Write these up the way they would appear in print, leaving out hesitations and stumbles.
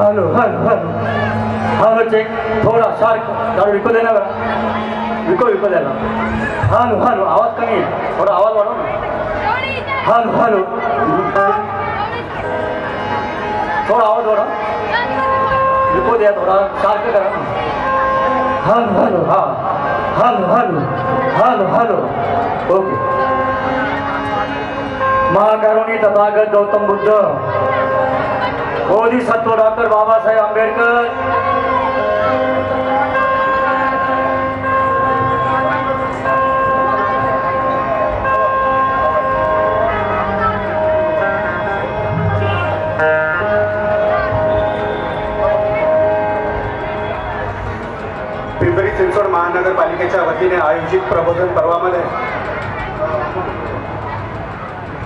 Hello hello hello hello check थोडा शार्क जरा विकू दे ना बरं. विकू द्यायला. हॅलो हॅलो आवाज कमी आहे, थोडा आवाज वाढव ना. हॅलो हॅलो थोडा आवाज वाढव. विकू द्या, थोडा शार्क करा ना. हॅलो हॅलो हा hello hello hello hello okay. महाकरुणी तथागत गौतम बुद्ध, बोधिसत्व डॉक्टर बाबासाहेब आंबेडकर, पिंपरी चिंचवड महानगरपालिकेच्या वतीने आयोजित प्रबोधन पर्वामध्ये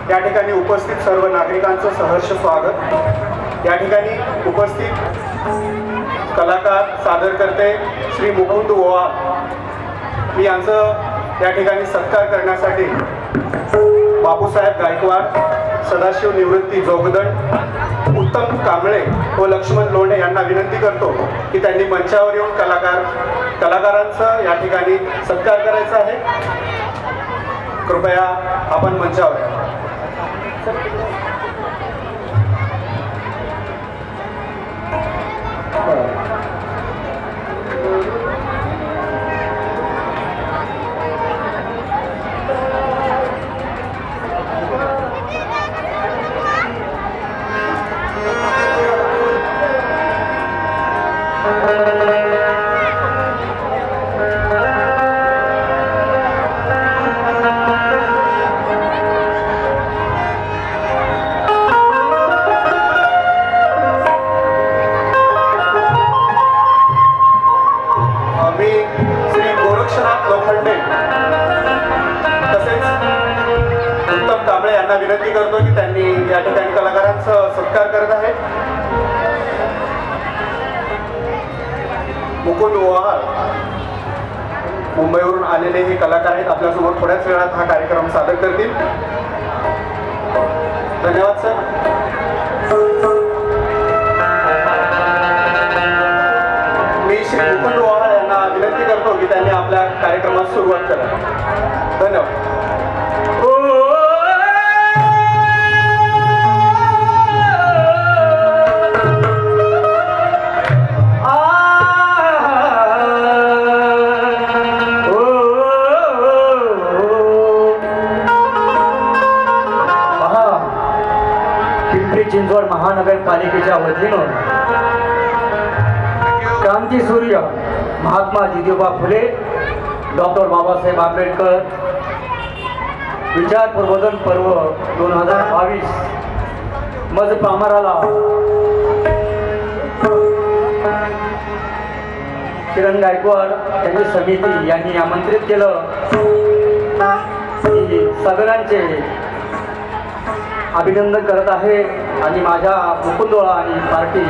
या ठिकाणी उपस्थित सर्व नागरिकांचं सहर्ष स्वागत. या ठिकाणी उपस्थित कलाकार सादरकर्ते श्री मुकुंद ओवाळ यांचं या ठिकाणी सत्कार करण्यासाठी बापूसाहेब गायकवाड, सदाशिव निवृत्ती जोगदंड, उत्तम कांबळे व लक्ष्मण लोंढे यांना विनंती करतो की त्यांनी मंचावर येऊन कलाकारांचा या ठिकाणी सत्कार करायचा आहे. कृपया आपण मंचावर या. विनंती करतो की त्यांनी या ठिकाणी कलाकारांचा सत्कार करत आहेत. मुकुंद ओवाळ मुंबईवरून आलेले हे कलाकार आहेत. आपल्यासमोर थोड्याच वेळात हा कार्यक्रम सादर करतील. धन्यवाद सर. मी श्री मुकुंद ओवाळ यांना विनंती करतो की त्यांनी आपल्या कार्यक्रमास सुरुवात करा. धन्यवाद. चिंचवड महानगरपालिकेच्या वतीनं क्रांती सूर्य महात्मा ज्योतिबा फुले, डॉक्टर बाबासाहेब आंबेडकर विचार प्रबोधन पर्व 2022 मज पामराला किरण गायकवाड यांची समिती यांनी आमंत्रित केलं. सगळ्यांचे अभिनंदन करत आहे आणि माझ्या मुकुंदोळा आणि पार्टी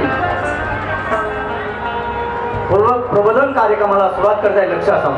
प्रबोधन कार्यक्रमाला सुरुवात करत आहे. लक्ष असावं.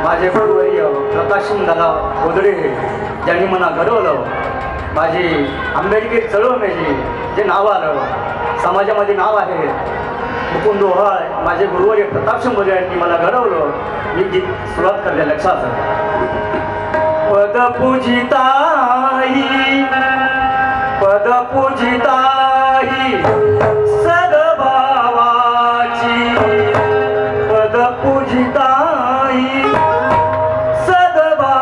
माझे गुरुवर्य प्रकाशनदादा गोदडे ज्यांनी मला घडवलं, माझी आंबेडकरी चळवळीचे जे नाव आलं, समाजामध्ये नाव आहे मुकुंद ओवाळ, माझे गुरुवर्य प्रतापसिंह यांनी मला घडवलं. मी गीत सुरुवात करते. लक्षात पद पूजिताई पद पूजिताई सद्भावाची पद पूजिताई सद्भावाची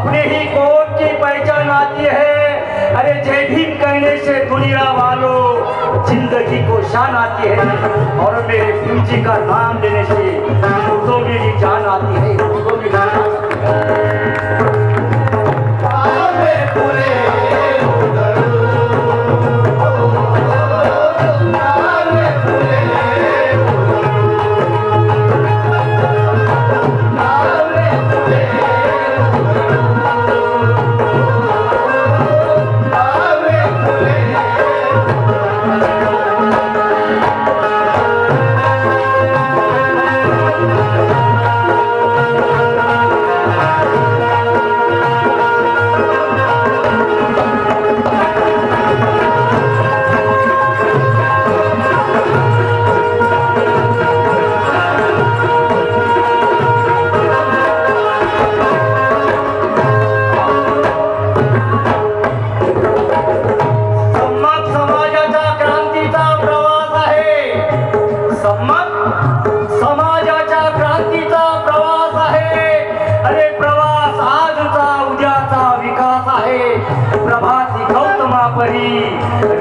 अपने ही कौम की पहचान आती है। अरे जय भीम कहने से दुनिया वालों जिंदगी को शान आती है, और मेरे भीम जी का नाम लेने से मुर्दों में भी जान आती है, मुर्दों में जान आती है।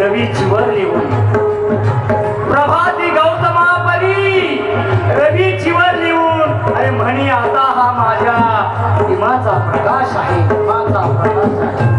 रवीची वर लिहून प्रभाती गौतमा परी रवीची वर लिहून अरे म्हणी आता हा माझ्या हिमाचा प्रकाश आहे, हिमाचा प्रकाश आहे।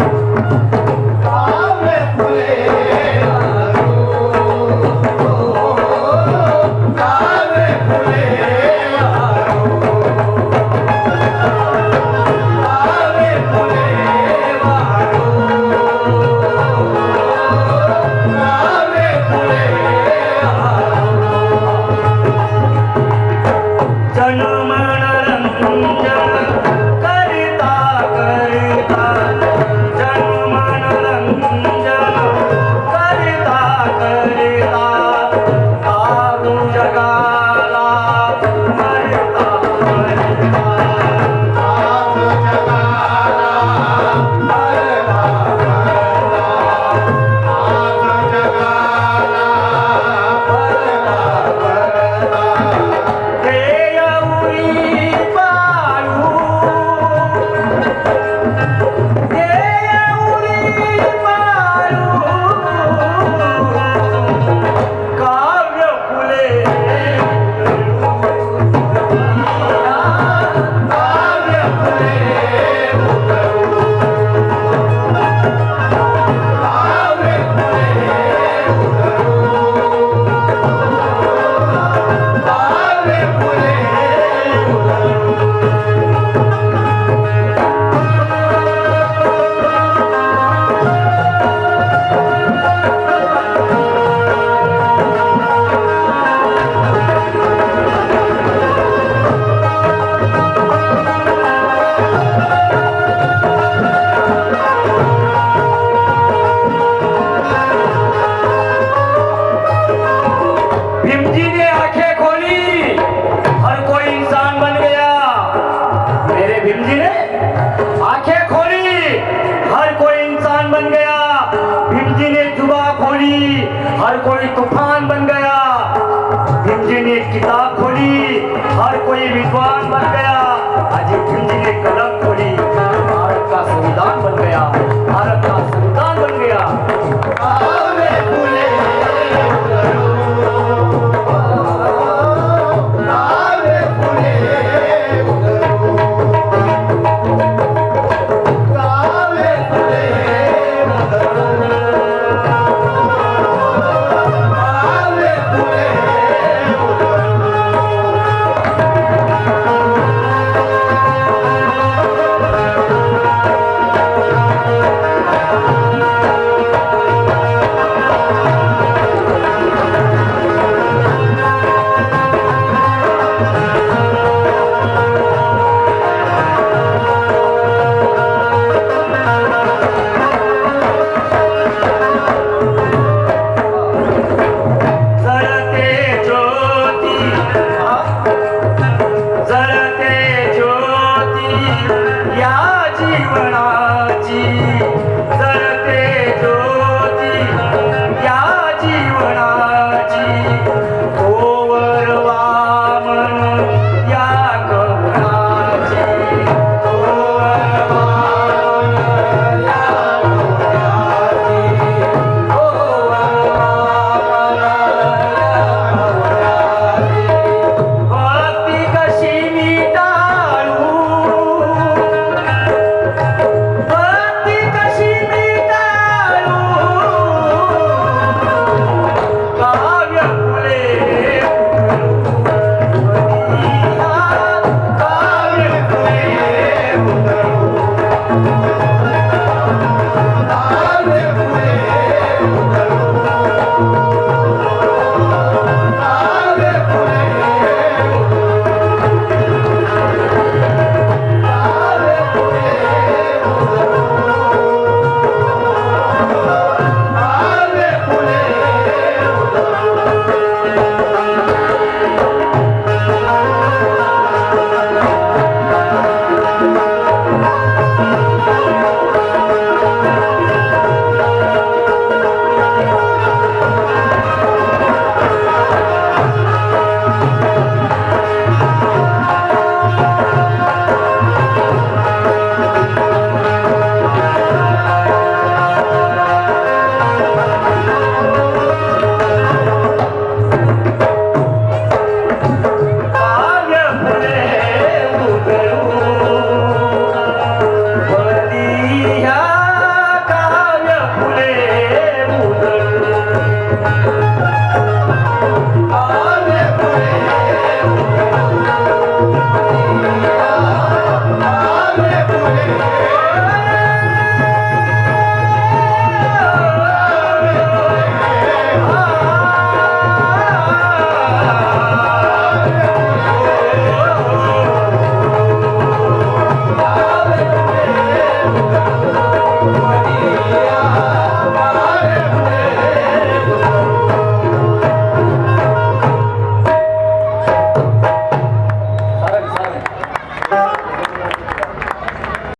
हर कोई तूफान बन गया। भीम जी ने किताब खोली, हर कोई विद्वान बन गया। आज भीम जी ने कलम खोली, भारत का संविधान बन गया, भारत का संविधान बन गया। जीवनाची